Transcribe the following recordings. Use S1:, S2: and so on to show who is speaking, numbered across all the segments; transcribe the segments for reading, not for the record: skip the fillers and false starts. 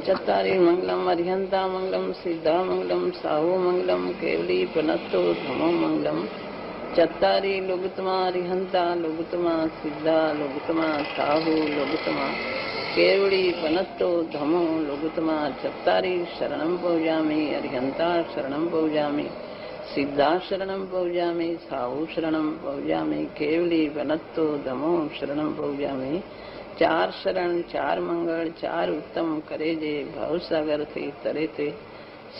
S1: चत्तारी मंगलम अरिहंता मंगलम सिद्धा मंगलम साहू मंगलम केवली पनत्तो धमो मंगलम चत्तारी लुगुतमा अरिहंता लुगुतमा सिद्धा लुगुतमा साहू लुगुतमा केवली पनत्तो धमो लुगुतमा चत्तारी शरणं पौजामि अरिहंता शरणं पौजामि सिद्धा शरणं पौजामि साहू शरणं पौजामि केवली पनत्तो धमो शरणं पौजामि चार शरण चार मंगल चार उत्तम करे जे भवसागर थी तरे ते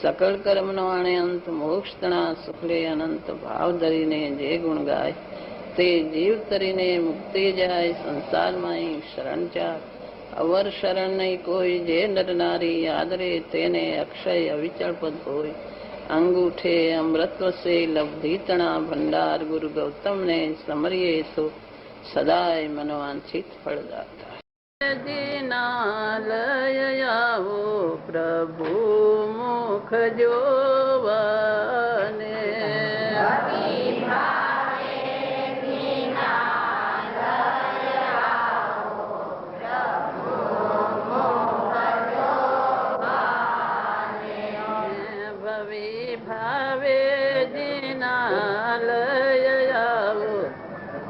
S1: सकल कर्म नो आणे अंत मोक्ष तना सुखले अनंत भाव धरीने जे गुण गाय ते जीव तरीने मुक्ति जाय संसार माई शरण चार अवर शरण नहीं कोई जे नर नारी आदरे तेने अक्षय अविचल पद होय अंगूठे अमृतव से लब्धि तना भंडार गुरु गौतम ने समरिये सो सदाय मनोवांछित फलदाता दीनालय आवो प्रभु मुख जोवने भवि भावे दीनालय आवो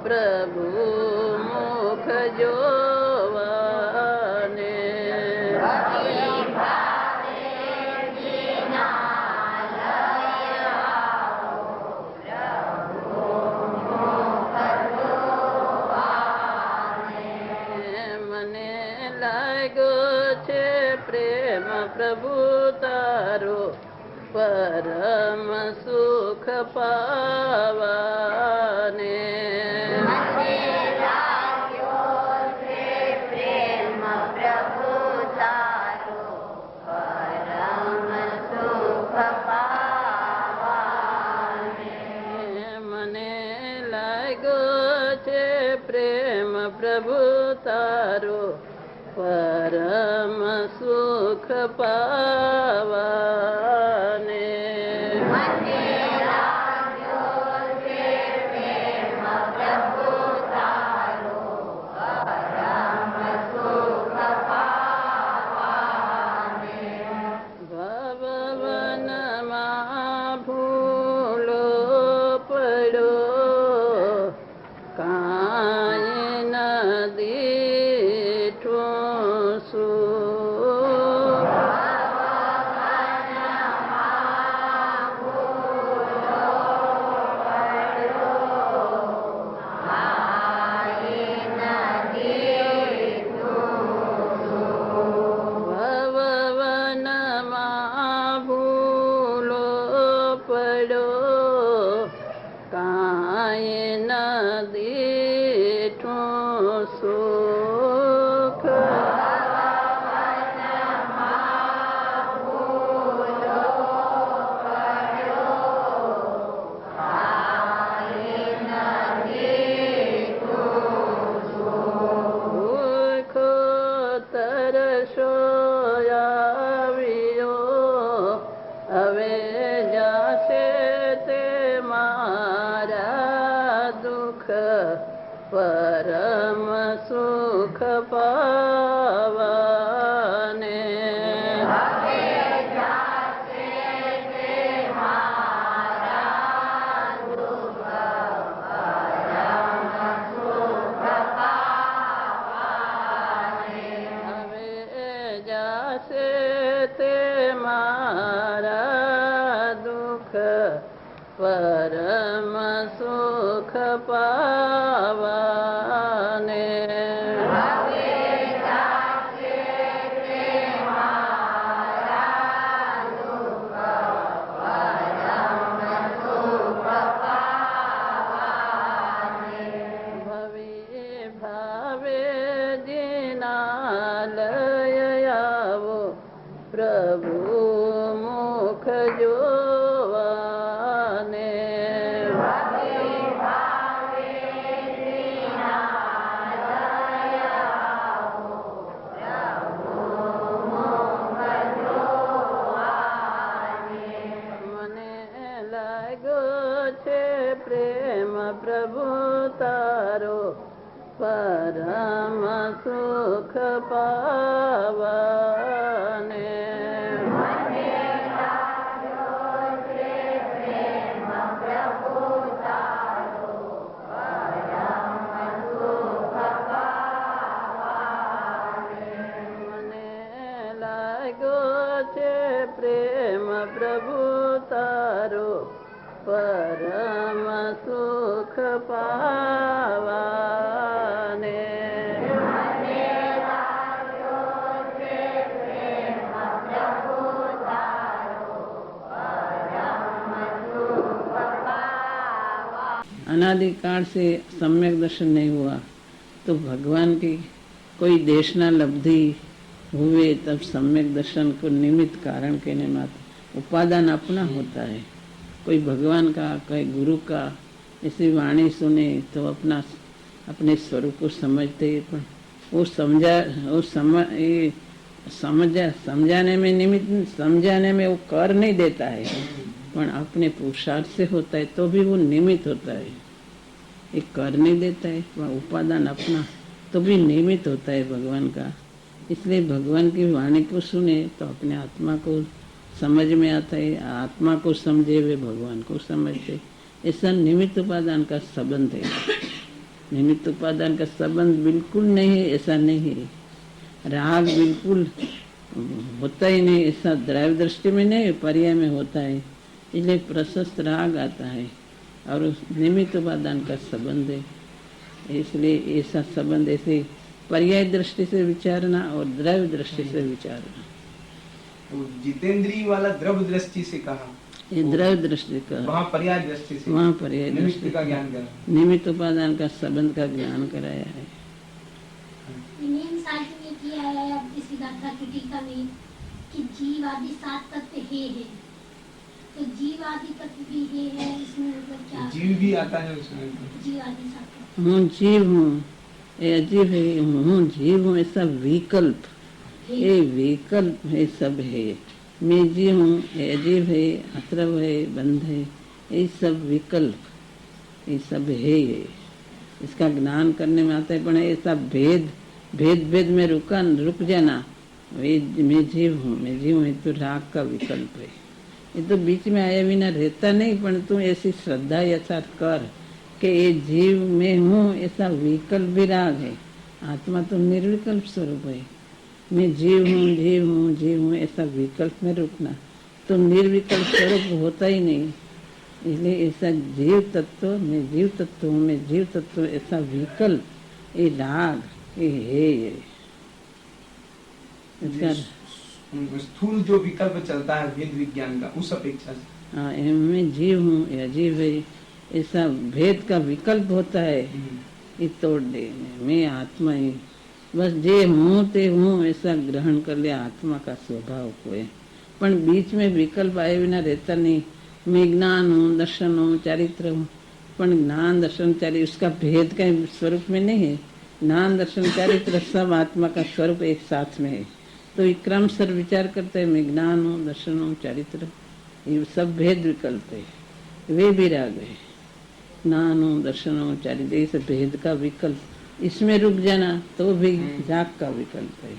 S1: प्रभु मुख जोवने मने लागो छे प्रेम प्रभु तारो परम सुख पावाने प्रेम प्रभु तारो परम सुख पावाने भवन मां भूलो पड़ो परम सुख पावाने जासे ते मारा दुख परम सुख पावाने भवि भावे दीनालय आवो प्रभु मुख जोवने प्रेम प्रभु तारो परम सुख पावने। परम सुख पावाने। अनादिकाल से सम्यक दर्शन नहीं हुआ तो भगवान की कोई देशना लब्धि हुए तब सम्यक दर्शन को निमित्त कारण कहने मात्र उपादान अपना होता है। कोई भगवान का कोई गुरु का ऐसी वाणी सुने तो अपने स्वरूप को समझते, पर वो समझाने में निमित्त, समझाने में वो कर नहीं देता है, पर अपने पुरुषार्थ से होता है तो भी वो निमित्त होता है। एक कर नहीं देता है, वह उपादान अपना तो भी निमित्त होता है भगवान का। इसलिए भगवान की वाणी को सुने तो अपने आत्मा को समझ में आता है, आत्मा को समझे वे भगवान को समझते। ऐसा निमित्त उपादान का संबंध है। निमित्त उपादान का संबंध बिल्कुल नहीं है, ऐसा नहीं है। राग बिल्कुल होता ही नहीं, ऐसा द्रव्य दृष्टि में नहीं, पर्याय में होता है। इसलिए प्रशस्त राग आता है और उस निमित्त उपादान का संबंध है। इसलिए ऐसा संबंध ऐसे पर्याय दृष्टि से विचारना और द्रव्य दृष्टि से विचारना।
S2: तो जितेंद्रिय वाला द्रव्य दृष्टि से कहा,
S1: ये द्रव्य दृष्टि का,
S2: वहाँ पर्याय दृष्टि से,
S1: वहाँ पर्याय
S2: निमित्त का ज्ञान करा,
S1: निमित्त उपादान का संबंध का ज्ञान कराया है।
S3: किया है अब इस गाथा की टीका में कि जीव आदि 7 तत्व है, तो जीव आदि तत्व भी है इसमें, मतलब क्या
S2: जीव भी आता है उसमें?
S3: जीव आदि 7 तत्व।
S1: हूँ जीव हूँ, ये अजीब है, हूँ जीव हूँ, ऐसा विकल्प, ये विकल्प है, सब है। मैं जीव हूँ, ये अजीब है, अतरव है, बंध है, ये सब विकल्प, ये सब है। ये इसका ज्ञान करने में आता है, पर ऐसा भेद में रुक जाना, मैं जीव हूँ, मैं जीव हूँ, तो राग का विकल्प है। ये तो बीच में आया बिना रहता नहीं, पर तू ऐसी श्रद्धा यथार्थ कर कि ये जीव में हूँ, ऐसा विकल्प भी राग है। आत्मा तो निर्विकल्प स्वरूप है। मैं जीव हूँ, जीव हूँ, जीव हूँ, ऐसा विकल्प में रुकना तो निर्विकल्प स्वरूप होता ही नहीं। इसलिए ऐसा जीव तत्व, मैं जीव तत्व हूँ, मैं जीव तत्व, ऐसा विकल्प, ये राग, ये है। ये
S2: स्थूल जो विकल्प चलता है भेद विज्ञान का, उस अपेक्षा से
S1: हाँ, मैं जीव हूँ, ये अजीब है, ऐसा भेद का विकल्प होता है, ये तोड़ दे। मैं आत्मा ही बस जे हूँ ते हूँ, ऐसा ग्रहण कर लिया, आत्मा का स्वभाव को है। पर बीच में विकल्प आए बिना रहता नहीं। मैं ज्ञान हूँ, दर्शन हूँ, चारित्र हूँ, पर ज्ञान दर्शन चारित्र उसका भेद का स्वरूप में नहीं है। ज्ञान दर्शन चारित्र सब आत्मा का स्वरूप एक साथ में है। तो ये क्रम सर विचार करते हैं, मैं ज्ञान हूँ, दर्शन हूँ, चारित्र, ये सब भेद विकल्प है, वे भी राग है। ज्ञान हूँ, दर्शन हूँ, चारित्र, ये सब भेद का विकल्प, इसमें रुक जाना तो भी राग का विकल्प है।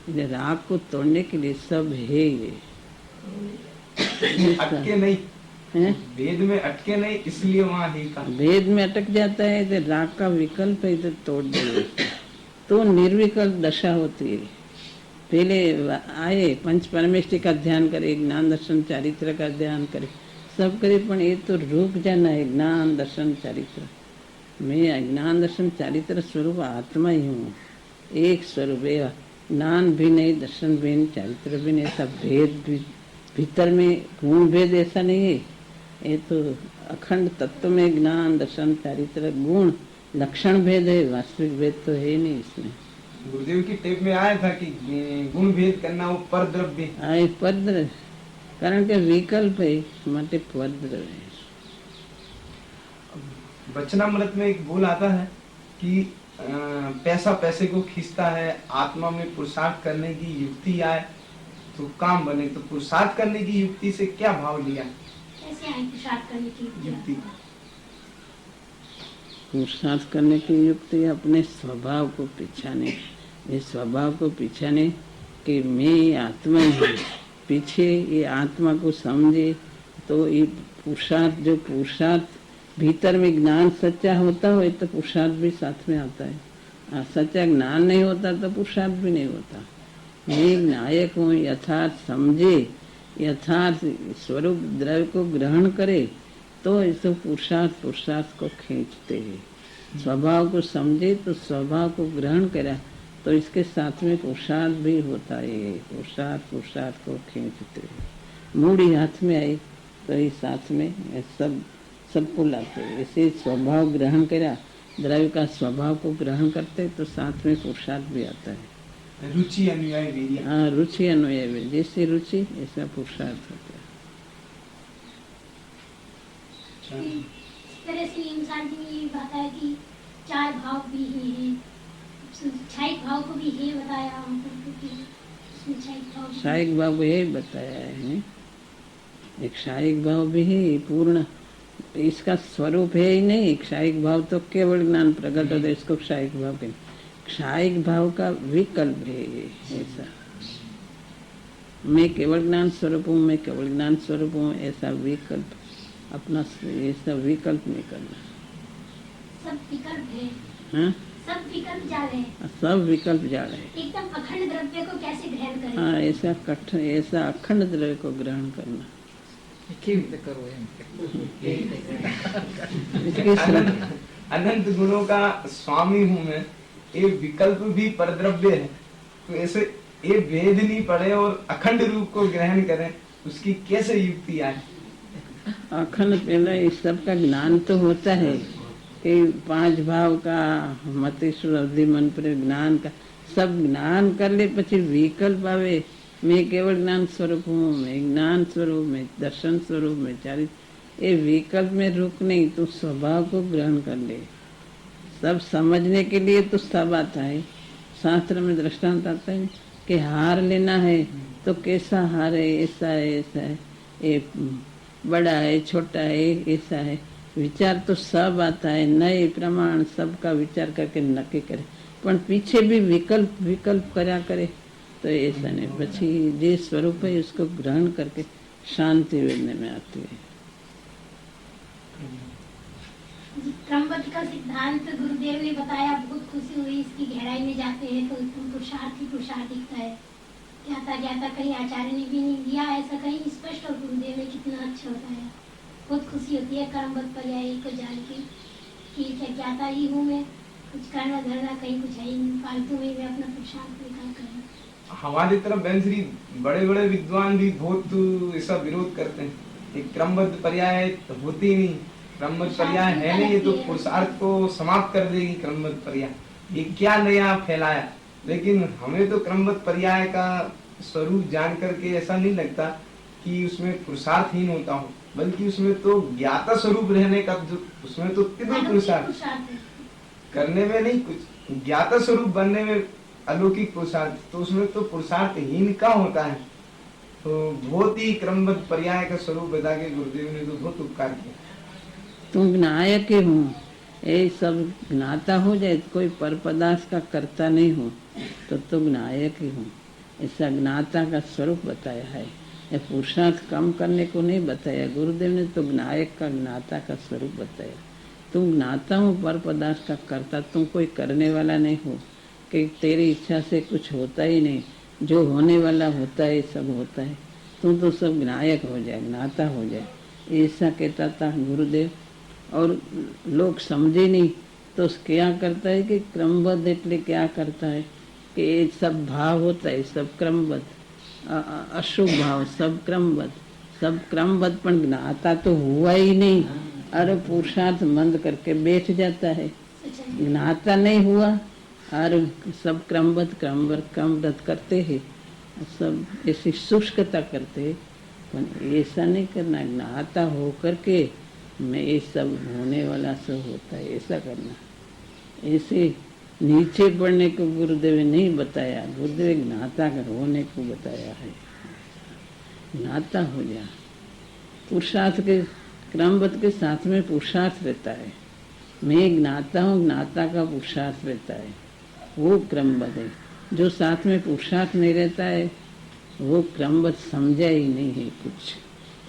S1: इसलिए राग को तोड़ने के लिए सब है। ये
S2: अटके नहीं
S1: है,
S2: भेद में अटके नहीं, इसलिए वहाँ है का
S1: भेद में अटक जाता है तो राग का विकल्प है, तो तोड़ दे तो निर्विकल्प दशा होती है। पहले आए पंच परमेष्टि का ध्यान करे, ज्ञान दर्शन चारित्र का ध्यान करे, सब करे, पर ये तो रुक जाना है। ज्ञान दर्शन चारित्र, मैं ज्ञान दर्शन चारित्र स्वरूप आत्मा ही हूँ, एक स्वरूप है। ज्ञान भी नहीं, दर्शन भी नहीं, चारित्र भी नहीं, ऐसा भेद भी भीतर में गुण भेद ऐसा नहीं है। ये तो अखंड तत्व में ज्ञान दर्शन चारित्र गुण लक्षण भेद है, वास्तविक भेद तो है ही नहीं इसमें।
S2: गुरुदेव की टेप में आया था कि गुण भेद करना वो पर द्रव्य
S1: आए परद्रव्य, कारण के विकल्प है, माटे परद्रव्य है।
S2: वचनामृत में एक बोल आता है कि पैसा पैसे को खींचता है, आत्मा में पुरुषार्थ करने की युक्ति आए तो काम बने। तो पुरुषार्थ करने की युक्ति से क्या भाव लिया?
S3: कैसे आए पुरुषार्थ करने की
S2: युक्ति?
S1: पुरुषार्थ करने की युक्ति अपने स्वभाव को पीछाने, ये स्वभाव को पीछाने कि मैं आत्मा हूँ, पीछे ये आत्मा को समझे तो ये पुरुषार्थ, जो पुरुषार्थ भीतर में ज्ञान सच्चा होता हो तो पुरुषार्थ भी साथ में आता है। सच्चा ज्ञान नहीं होता तो पुरुषार्थ भी नहीं होता। मैं नायक हूँ यथार्थ समझे यथार्थ स्वरूप द्रव्य को ग्रहण करे तो इसे पुरुषार्थ को खींचते हैं। स्वभाव को समझे तो स्वभाव को ग्रहण करा तो इसके साथ में पुरुषार्थ भी होता है। पुरुषार्थ को खींचते हैं। मूढ़ी हाथ में आई तो इस साथ में सबको लाते हैं। ऐसे स्वभाव ग्रहण करा, द्रव्य का स्वभाव को ग्रहण करते तो साथ में पुरुषार्थ भी आता है।
S2: रुचि अनुयाय वीर्य।
S1: हाँ, रुचि अनुयाय वीर्य, जैसे रुचि ऐसा पुरुषार्थ होता है।
S3: इस तरह से इंसान जी ने ये बताया कि 4 भाव भी हैं, क्षायिक भाव को भी है बताया हमको कि उसमें क्षायिक भाव को यही बताया है। एक क्षायिक भाव भी है, पूर्ण इसका स्वरूप है ही नहीं। क्षायिक भाव तो केवल ज्ञान प्रकट होता है, इसको क्षायिक भाव कहते। क्षायिक भाव का विकल्प है ऐसा। मैं केवल ज्ञान स्वरूप हूँ, मैं केवल ज्ञान स्वरूप हूँ, ऐसा विकल्प अपना ऐसा विकल्प नहीं करना। सब विकल्प है।
S1: हाँ?
S3: सब विकल्प जाल है।
S1: सब विकल्प जाल है।
S3: एकदम अखंड द्रव्य को कैसे ग्रहण करें?
S1: हाँ, ऐसा अखंड द्रव्य को ग्रहण करना।
S2: अनंत गुणों का स्वामी हूँ मैं, ये विकल्प भी परद्रव्य है। तो ऐसे ये भेद नहीं पड़े और अखंड रूप को ग्रहण करें, उसकी कैसे युक्ति आए?
S1: अखंड पहले इस सब का ज्ञान तो होता है कि 5 भाव का मति शुद्धि मन पर ज्ञान का सब ज्ञान कर ले, પછી विकल्प आवे। मैं केवल ज्ञान स्वरूप हूँ, मैं ज्ञान स्वरूप, मैं दर्शन स्वरूप, मैं चारित्र। ये विकल्प में रुक नहीं, तो स्वभाव को ग्रहण कर ले। सब समझने के लिए तो सब आता है। शास्त्र में दृष्टांत आता है कि हार लेना है तो कैसा हार है, ऐसा है, ऐसा है, ये बड़ा है, छोटा है, ऐसा है। विचार तो सब आता है, नए प्रमाण सबका विचार करके नक्की करे, पण पीछे भी विकल्प करा करे तो ऐसा नहीं। પછી જે स्वरूप है उसको ग्रहण करके शांति मिलने में आती है।
S3: क्रमबद्ध का सिद्धांत गुरुदेव ने बताया, बहुत खुशी हुई। इसकी गहराई में जाते हैं तो एकदम पुरुषार्थ ही पुरुषार्थ दिखता है। ज्ञाता कहीं आचार्य ने भी नहीं दिया ऐसा, कहीं स्पष्ट, और गुरुदेव ने कितना अच्छा बताया। बहुत खुशी होती है क्रमबद्ध पर्याय को जान के कि क्या ज्ञाता ही हूँ मैं, कुछ करना धरना कहीं कुछ है ही नहीं, फालतू में मैं अपना पुरुषार्थ निकाल कर।
S2: हमारी तरफ बहन श्री बड़े बड़े विद्वान भी बहुत ऐसा विरोध करते हैं। एक क्रमबद्ध पर्याय तो होती ही नहीं, क्रमबद्ध पर्याय है नहीं, ये तो पुरुषार्थ को समाप्त कर देगी क्रमबद्ध पर्याय। ये क्या नया फैलाया। लेकिन हमें तो क्रमबद्ध पर्याय का स्वरूप जान करके ऐसा नहीं लगता कि उसमें पुरुषार्थहीन होता हो, बल्कि उसमें तो ज्ञाता स्वरूप रहने का जो उसमें तो तीव्र पुरुषार्थ करने में नहीं, कुछ ज्ञाता स्वरूप बनने में अलौकिक पुरुषार्थ, तो उसमें तो पुरुषार्थहीन का होता है। तो बहुत ही क्रमबद्ध पर्याय का स्वरूप बता के गुरुदेव ने तो बहुत उपकार किया।
S1: तुम ज्ञायक हूँ, ये सब ज्ञाता हो जाए, कोई पर पदार्थ का कर्ता नहीं हो तो तुम ज्ञायक ही हूँ। ऐसा ज्ञाता का स्वरूप बताया है। ये पुरुषार्थ कम करने को नहीं बताया। गुरुदेव ने तो ज्ञायक का ज्ञाता का स्वरूप बताया। तुम ज्ञाता हो, पर पदार्थ का कर्ता। तुम कोई करने वाला नहीं हो कि तेरी इच्छा से कुछ होता ही नहीं, जो होने वाला होता है सब होता है। तुम तो सब ज्ञायक हो जाए, ज्ञाता हो जाए, ऐसा कहता था गुरुदेव। और लोग समझे नहीं तो क्या करता है कि क्रमबद्ध એટલે क्या करता है कि ये सब भाव होता है, सब क्रमबद्ध, अशुभ भाव सब क्रमबद्ध पण ज्ञाता तो हुआ ही नहीं। अरे पुरुषार्थ मंद करके बैठ जाता है, ज्ञाता नहीं हुआ और सब क्रमबद्ध करते हैं, सब ऐसी शुष्कता करते हैं। पर ऐसा नहीं करना, ज्ञाता हो करके मैं ये सब होने वाला सब होता है ऐसा करना। ऐसे नीचे पड़ने को गुरुदेव ने नहीं बताया, गुरुदेव ज्ञाता का होने को बताया है। ज्ञाता हो जा। पुरुषार्थ के क्रमबद्ध के साथ में पुरुषार्थ रहता है। मैं ज्ञाता हूँ, ज्ञाता का पुरुषार्थ रहता है, वो क्रमबद्ध है। जो साथ में पुरुषार्थ नहीं रहता है वो क्रमबद्ध समझा ही नहीं है कुछ।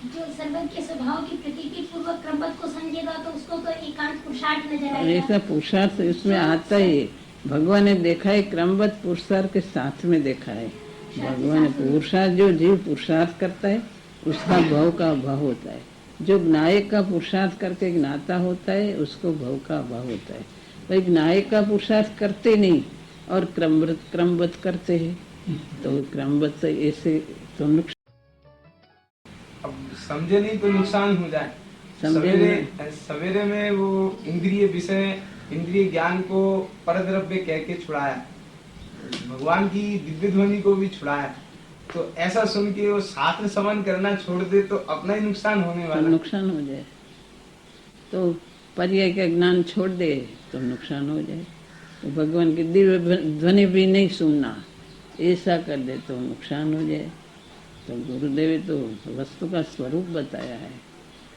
S3: जो सर्वज्ञ स्वभाव की प्रतीति पूर्वक क्रमबद्ध को समझेगा तो उसको तो एकांत पुरुषार्थ नजर आएगा।
S1: ऐसा पुरुषार्थ इसमें आता ही है। भगवान ने देखा है क्रमबद्ध पुरुषार्थ के साथ में देखा है। भगवान पुरुषार्थ, जो जीव पुरुषार्थ करता है उसका भव का अभाव होता है। जो ज्ञायक का पुरुषार्थ करके ज्ञाता होता है उसको भव का अभाव होता है। भाई ज्ञायक का पुरुषार्थ करते नहीं और क्रमबद्ध करते हैं, तो क्रमबद्ध से ऐसे तो नुकसान,
S2: अब समझे नहीं तो नुकसान हो जाए।
S1: समझे
S2: सवेरे में वो इंद्रिय विषय, इंद्रिय ज्ञान को परद्रव्य कह के छुड़ाया, भगवान की दिव्य ध्वनि को भी छुड़ाया, तो ऐसा सुन के वो शास्त्र श्रवण करना छोड़ दे तो अपना ही नुकसान होने वाला।
S1: नुकसान हो जाए तो पर्याय का ज्ञान छोड़ दे तो नुकसान हो जाए। तो भगवान की दिव्य ध्वनि भी नहीं सुनना, ऐसा कर दे तो नुकसान हो जाए। तो गुरुदेव तो वस्तु का स्वरूप बताया है,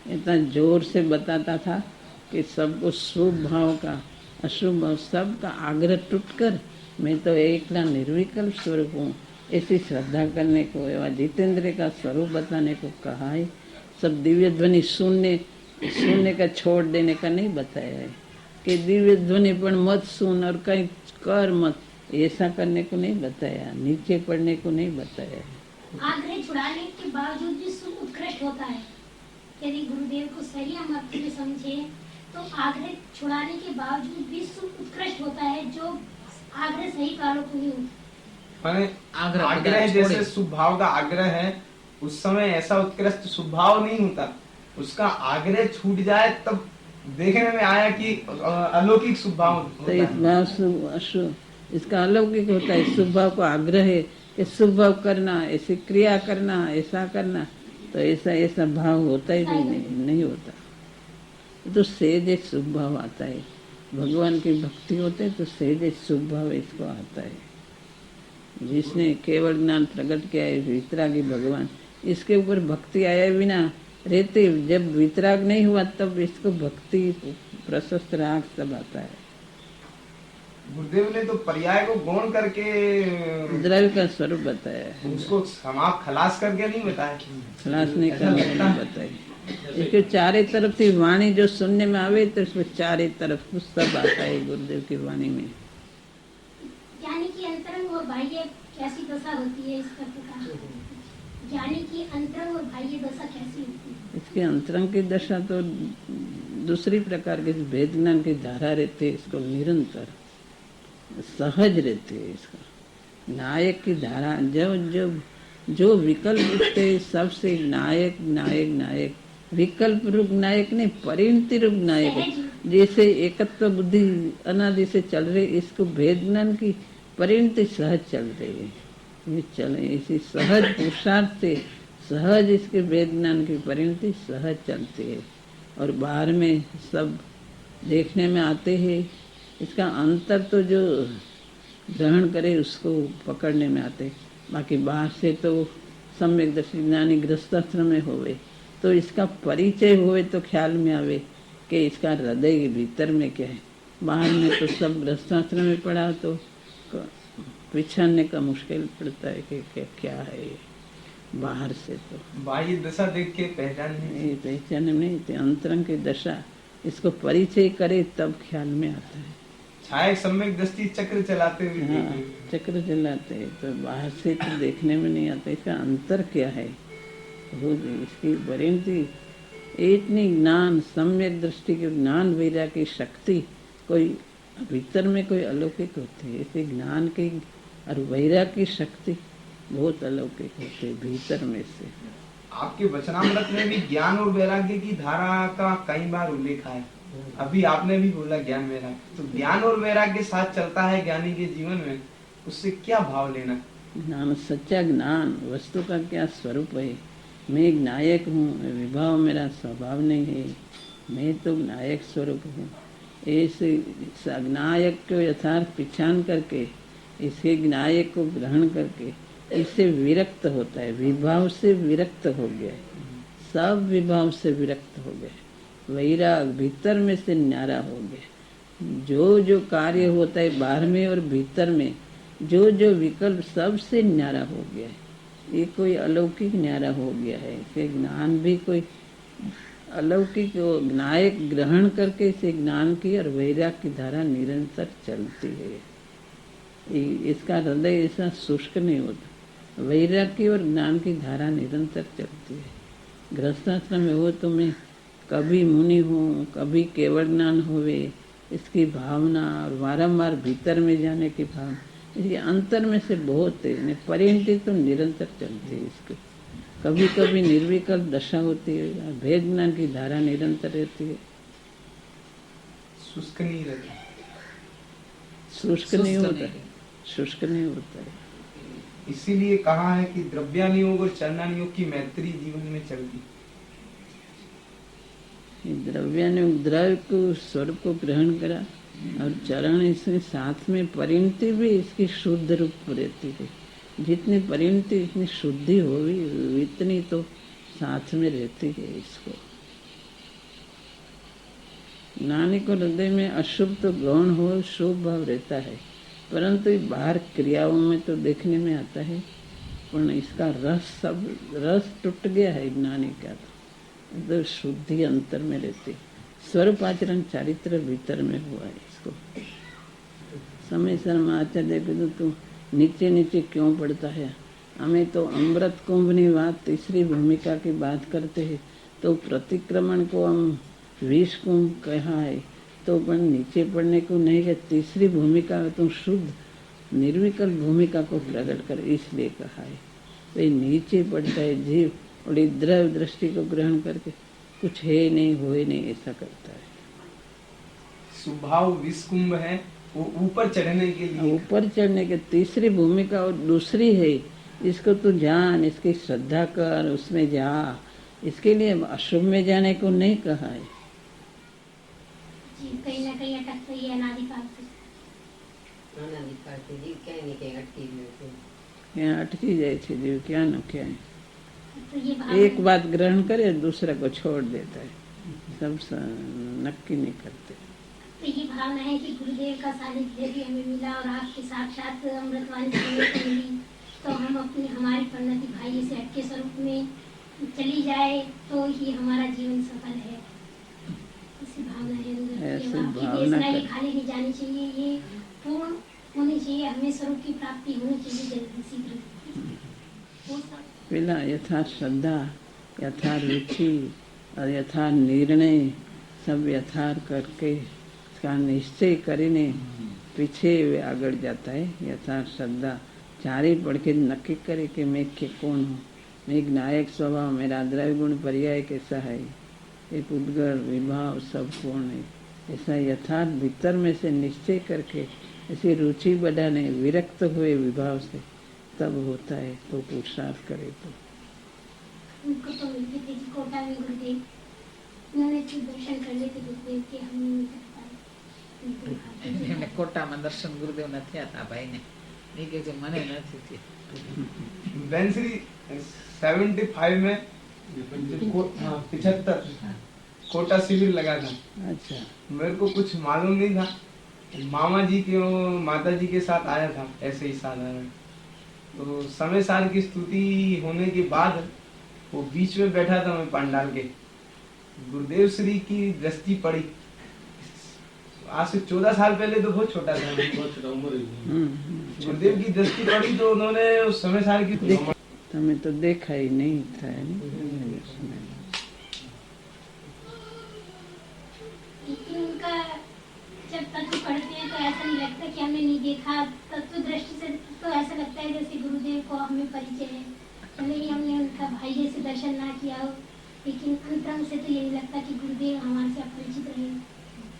S1: इतना जोर से बताता था कि सबको शुभ भाव का अशुभ भाव सब का आग्रह टूटकर मैं तो एकला निर्विकल्प स्वरूप हूँ, ऐसी श्रद्धा करने को एवं जितेंद्र का स्वरूप बताने को कहा है। सब दिव्य ध्वनि सुनने का छोड़ देने का नहीं बताया है कि दिव्य ध्वनि पर मत सुन और कहीं कर मत, ऐसा करने को नहीं बताया, नीचे पड़ने को नहीं बताया है।
S3: आग्रह छुड़ाने के बावजूद भी सुख उत्कृष्ट होता है। यदि गुरुदेव को सही हम अर्थ में समझे तो आग्रह छुड़ाने के बावजूद भी सुख उत्कृष्ट होता है, जो आग्रह सही कालों को नहीं होता।
S2: माने आग्रह जैसे शुभ भाव का आग्रह है, उस समय ऐसा उत्कृष्ट शुभ भाव नहीं होता, उसका आग्रह छूट जाए तब देखने में आया कि अलौकिक शुभ भाव होता है।
S1: इसका अलौकिक होता है। शुभ भाव को आग्रह है कि शुभ भाव करना, ऐसी क्रिया करना, ऐसा करना, तो ऐसा भाव होता ही नहीं होता। तो सहज एक शुभ भाव आता है, भगवान की भक्ति होते है तो सहज एक शुभ भाव इसको आता है। जिसने केवल ज्ञान प्रकट किया है वितरागी भगवान, इसके ऊपर भक्ति आया बिना रहते, जब वितराग नहीं हुआ तब इसको भक्ति प्रशस्त राग सब आता है।
S2: गुरुदेव ने तो पर्याय को गौण करके
S1: द्रव्य का स्वरूप बताया है,
S2: उसको समाप्त खलास करके नहीं बताया,
S1: खलास नहीं करना बताया। इसके चारे तरफ से वाणी जो सुनने में आवे तो इसमें चारे तरफ कुछ सब आता है गुरुदेव की वाणी में।
S3: ज्ञानी की अंतरंग और बाह्य कैसी दशा होती है इसका प्रकाश, ज्ञानी की अंतरंग और बाह्य दशा कैसी होती है?
S1: इसके अंतरंग की दशा तो दूसरी प्रकार के भेद ज्ञान की धारा रहती है, इसको निरंतर सहज रहती है। इसका नायक की धारा जो विकल्प उठते सबसे नायक नायक नायक, विकल्प रूप नायक नहीं, परिणति रूप नायक। जैसे एकत्व बुद्धि अनादि से चल रही, इसको भेद ज्ञान की परिणति सहज चल रही है, ये चले इसी सहज पुरुषार्थ से सहज इसके वेद ज्ञान की परिणति सहज चलती है। और बाहर में सब देखने में आते हैं, इसका अंतर तो जो ग्रहण करे उसको पकड़ने में आते, बाकी बाहर से तो सम्यक दर्शी ज्ञानी गृहस्थाश्रम में होवे तो इसका परिचय हुए तो ख्याल में आवे कि इसका हृदय के भीतर में क्या है। बाहर में तो सब गृहस्थाश्रम में पड़ा तो पहचानने का मुश्किल पड़ता है कि क्या है ये। बाहर से तो
S2: बाह्य दशा देख के पहचान
S1: में नहीं, अंतरंग की दशा इसको परिचय करे तब ख्याल में आता है।
S2: छाया सम्यक दृष्टि चक्र चलाते हुए,
S1: हाँ चक्र चलाते हैं तो बाहर से तो देखने में नहीं आता, इसका अंतर क्या है वो इसकी परिणति इतनी ज्ञान सम्यक दृष्टि के ज्ञान वैराग्य की शक्ति कोई भीतर में कोई अलौकिक होती है, ऐसे ज्ञान की और वैराग्य की शक्ति बहुत अलौकिक होती है भीतर में से।
S2: आपके वचनामृत में भी ज्ञान और वैराग्य की धारा का कई बार उल्लेख है, अभी आपने भी बोला ज्ञान वैराग्य, तो ज्ञान और वैराग्य साथ चलता है ज्ञानी के जीवन में, उससे क्या भाव लेना? ज्ञान
S1: सच्चा ज्ञान वस्तु का क्या स्वरूप है। मैं नायक हूँ, विभाव मेरा स्वभाव नहीं है, मैं तो नायक स्वरूप हूँ। ऐसे नायक को यथार्थ पहचान करके इसे नायक को ग्रहण करके इससे विरक्त होता है, विभाव से विरक्त हो गया, सब विभाव से विरक्त हो गए, वैराग भीतर में से न्यारा हो गया। जो जो कार्य होता है बाहर में और भीतर में जो जो विकल्प सबसे न्यारा हो गया है, ये कोई अलौकिक न्यारा हो गया है। इसे ज्ञान भी कोई अलौकिक नायक ग्रहण करके इसे ज्ञान की और वैराग की धारा निरंतर चलती है। इसका हृदय ऐसा शुष्क नहीं होता, वैराग्य और ज्ञान की धारा निरंतर चलती है। गृहस्थाश्रम में हो तो मैं कभी मुनि हूँ, कभी केवल ज्ञान होवे, इसकी भावना और वारंवार भीतर में जाने की भावना, इसके अंतर में से बहुत है। परिणति तो निरंतर चलती है इसकी। कभी कभी निर्विकल्प दशा होती है और भेद ज्ञान की धारा निरंतर रहती है।
S2: शुष्क नहीं रहता,
S1: शुष्क नहीं होता, शुष्क नहीं होता है।
S2: इसीलिए कहा है कि द्रव्यानुयोग और चरणानुयोग की मैत्री जीवन में चलती।
S1: द्रव्यानुयोग द्रव्य को स्वरूप को ग्रहण करा और चरण इसमें साथ में परिणति भी इसकी शुद्ध रूप रहती है। जितनी परिणति इतनी शुद्धि होगी इतनी तो साथ में रहती है। इसको नानी को हृदय में अशुभ तो गौण हो, शुभ भाव रहता है, परंतु बाहर क्रियाओं में तो देखने में आता है, पर इसका रस टूट गया है ज्ञानी का। तो शुद्धि अंतर में रहती, स्वरूप आचरण चारित्र भीतर में हुआ है। इसको समय शर्मा आचार्य कहते तू नीचे नीचे क्यों पड़ता है। हमें तो अमृत कुंभ की बात, तीसरी भूमिका की बात करते हैं, तो प्रतिक्रमण को हम 20 कुंभ कहा है, तो पर नीचे पड़ने को नहीं है। तीसरी भूमिका तुम शुद्ध निर्विकल्प भूमिका को प्रकट कर, इसलिए कहा है। तो नीचे पड़ता है जीव और द्रव्य दृष्टि को ग्रहण करके कुछ है नहीं, होए नहीं, ऐसा करता है।
S2: स्वभाव विस्कुंभ है, वो ऊपर चढ़ने के लिए,
S1: ऊपर चढ़ने के तीसरी भूमिका और दूसरी है। इसको तू जान, इसकी श्रद्धा कर, उसमें जा। इसके लिए अशुभ में जाने को नहीं कहा है।
S3: जी कहीं ना कहीं अटक रही है अनादिकाल से।
S1: यहाँ अटकी जाए थे जीव, क्या न क्या है।
S3: तो ये
S1: एक बात ग्रहण करे दूसरा को छोड़ देता है, सब नक्की नहीं करते।
S3: तो ये भावना है कि गुरुदेव का सानिध्य भी हमें मिला और आपके साक्षात अमृतवाणी सुनने को मिली, तो हम अपनी हमारी परिणति भाई से हटके स्वरूप में चली जाए तो ही हमारा जीवन सफल है। ऐसी भावना है अंदर।
S1: ऐसी
S3: ये आपकी
S1: भावना
S3: देशना
S1: कर-
S3: खाली नहीं जानी चाहिए, ये पूर्ण होनी चाहिए। हमें स्वरूप की प्राप्ति होनी चाहिए जल्दी शीघ्र। वो सब
S1: પેલા यथा श्रद्धा, यथा रुचि और यथा निर्णय सब यथार्थ करके इसका निश्चय કરીને पीछे આગળ जाता है। यथार्थ श्रद्धा चारे पढ़ के नक्की करे कि मैं के कौन हूँ, मैं एक नायक स्वभाव, मेरा द्रव्य गुण पर्याय कैसा है, एक उद्गल विभाव सब कौन है, ऐसा यथार्थ भीतर में से निश्चय करके ऐसी रुचि बढ़ाने विरक्त हुए विभाव से तब होता है। तो पुरुषार्थ करे तो
S3: उनको तो मिलते थे कि कोटा में गुरुदेव उन्होंने तो दर्शन कर लेते गुरुदेव के, हम नहीं कर पाए।
S4: એમને કોટામાં દર્શન ગુરુદેવ ના થયા હતા ભાઈને એ કે મને નથી થયા।
S2: वेंसरी 75 में 75 कोटा शिविर लगा था।
S1: अच्छा
S2: मेरे को कुछ मालूम नहीं था, मामा जी के माता जी के साथ आया था ऐसे ही साधारण। तो समय सार की स्तुति होने के बाद वो बीच में बैठा था मैं पंडाल के, गुरुदेव श्री की दृष्टि पड़ी। आज से 14 साल पहले तो बहुत छोटा था, गुरुदेव की दृष्टि पड़ी तो उन्होंने उस समय सार की
S1: તમે તો देखा ही नहीं था ने?
S3: लेकिन उनका जब तत्व पढ़ते हैं तो ऐसा नहीं लगता कि हमने नहीं देखा। तत्व दृष्टि से तो ऐसा लगता है जैसे गुरुदेव को हमें परिचय है, भले ही हमने उनका भाई जैसे दर्शन ना किया हो, लेकिन अंतरंग से तो ये नहीं लगता कि गुरुदेव हमारे से अपरिचित रहे।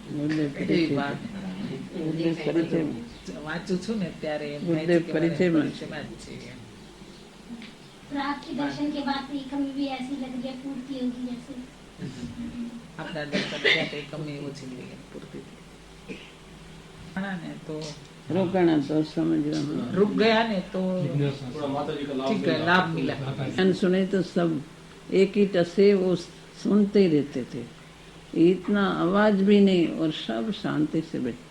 S1: ગુરુદેવ
S4: એ
S1: પરિચય
S4: વાત
S1: ગુરુદેવ પરિચય
S4: વાંચું છું ને ત્યારે એમ થાય
S1: ગુરુદેવ
S4: છે કે મારે
S1: પરિચયમાં
S4: પરિચયમાં જ છે એમ।
S3: और आपके दर्शन के बाद तो ये कमी भी ऐसी लग रही है पूर्ति होगी जैसे।
S4: આપણા દર્શન થયા તો એ કમી ઓછી થઈ ગઈ, પૂરતી થઈ ગઈ। ઘણા ને તો
S1: રોકાણા તો સમજવામાં
S4: रुक गया ने तो ठीक है, लाभ मिला।
S1: ज्ञान सुने तो सब एक ही टसे वो सुनते ही रहते थे। इतना आवाज भी नहीं और सब शांति से बैठे।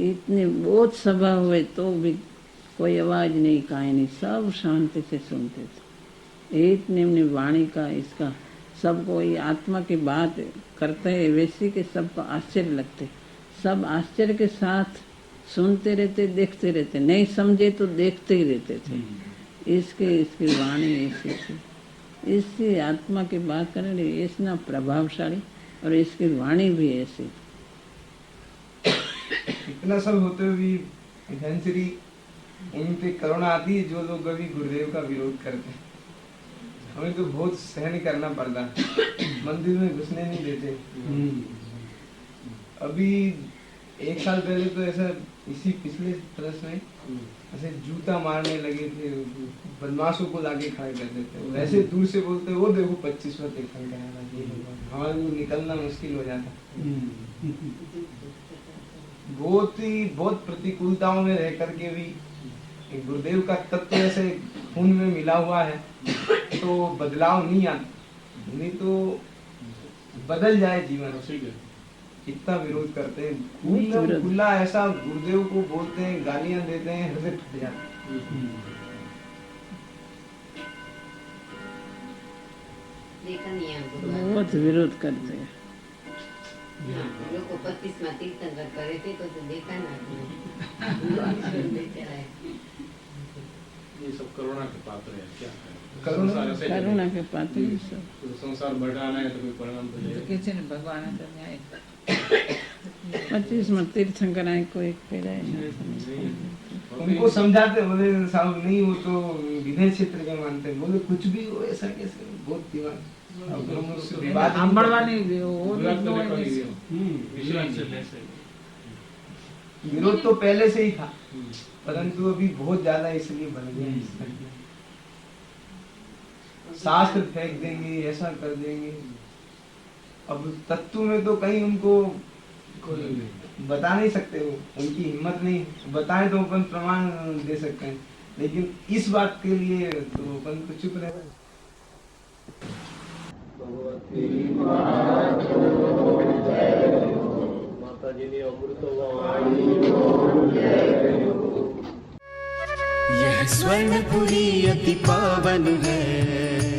S1: इतनी बहुत सभा हुए तो भी कोई आवाज नहीं, काहे नहीं, सब शांति से सुनते थे। इतनी अपनी वाणी का इसका सबको ये आत्मा की बात करते हैं वैसी कि सबको आश्चर्य लगते। सब आश्चर्य के साथ सुनते रहते, देखते रहते, नहीं समझे तो देखते ही रहते थे। इसकी वाणी ऐसी थी, इसकी आत्मा की बात करें इतना प्रभावशाली, और इसकी वाणी भी ऐसी।
S2: इतना सब होते हुए भी धनश्री उन पे करुणा आती है जो लोग अभी गुरुदेव का विरोध करते हैं। हमें तो बहुत सहन करना पड़ता है, मंदिर में घुसने नहीं देते। अभी 1 साल पहले तो ऐसा इसी पिछले बरस में ऐसे जूता मारने लगे थे, बदमाशों को लाके खड़े कर देते, वैसे दूर से बोलते वो देखो 25वां तीर्थंकर आया, हमारे को निकलना मुश्किल हो जाता। बहुत प्रतिकूलताओं में रह करके भी गुरुदेव का तत्व ऐसे खून में मिला हुआ है तो बदलाव नहीं आता, नहीं तो बदल जाए जीवन। इतना विरोध करते हैं, खुला ऐसा गुरुदेव को बोलते हैं, गालियां देते हैं, हृदय फट जाता है।
S1: बहुत विरोध करते हैं।
S5: लोग 25वां तीर्थंकर करे थे तो देखा ना।
S6: ये सब करुणा के पात्र है, क्या
S1: करुणा के पात्र ही सब।
S6: तो संसार बढ़ाना है तो कोई परिणाम तो
S4: तो कहते हैं भगवान तो न्याय
S1: 25वां तीर्थंकर आए कोई पेड़ा
S2: उनको समझाते, बोले साहब नहीं वो तो विनय क्षेत्र के मानते हैं, बोले कुछ भी हो ऐसा कैसे, बहुत दिमाग विरोध तो पहले से ही था, परंतु अभी बहुत ज्यादा इसलिए बढ़ गया। शास्त्र फेंक देंगे, ऐसा कर देंगे। अब तत्व में तो कहीं उनको बता नहीं सकते, वो उनकी हिम्मत नहीं, बताएं तो अपन प्रमाण दे सकते हैं, लेकिन इस बात के लिए तो अपन तो चुप रहे।
S6: माता जी ने अमृत
S7: यह स्वर्णपुरी अति पावन है।